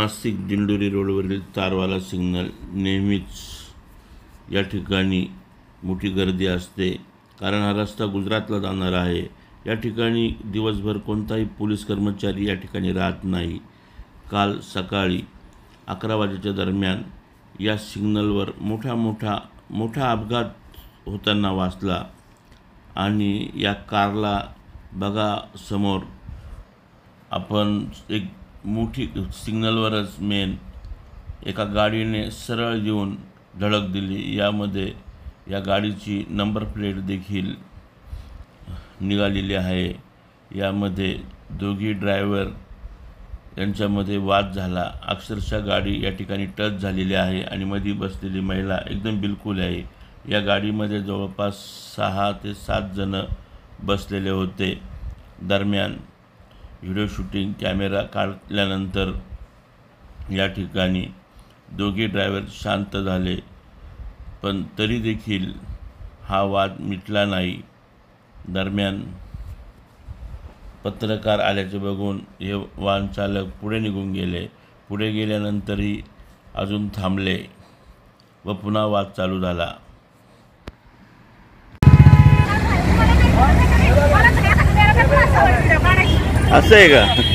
नाशिक दिंडोरी रोडवरील तारवाला सिग्नल नेहमीच या ठिकाणी मोठी गर्दी असते, कारण हा रस्ता गुजरातला जाणारा आहे। या ठिकाणी दिवसभर कोणताही पोलीस कर्मचारी या ठिकाणी राहत नाही। काल सकाळी 11 वाजेच्या दरम्यान या सिग्नलवर मोठा अपघात होताना वाचला आणि या कारला बघा समोर आपण एक मोठी सिग्नलवरच एका गाडीने सरळ येऊन धडक दिली। यामध्ये या गाडीची नंबर प्लेट देखील निघालेली आहे। यामध्ये दोघी ड्रायव्हर यांच्यामध्ये वाद झाला। अक्षरशः गाडी या ठिकाणी टच झालेली आहे आणि मध्ये बसलेली महिला एकदम बिलकुल आहे। या गाडीमध्ये जवळपास 6 ते 7 जण बसलेले होते। दरम्यान व्हिडिओ शूटिंग कॅमेरा काढल्यानंतर या ठिकाणी दोघे ड्रायव्हर शांत झाले, पण तरी देखील हा वाद मिटला नाही। दरम्यान पत्रकार आल्याचे बघून हे वाहन चालक पुढे निघून गेले। पुढे गेल्यानंतरही अजून थांबले व पुन्हा वाद चालू झाला। असं आहे का?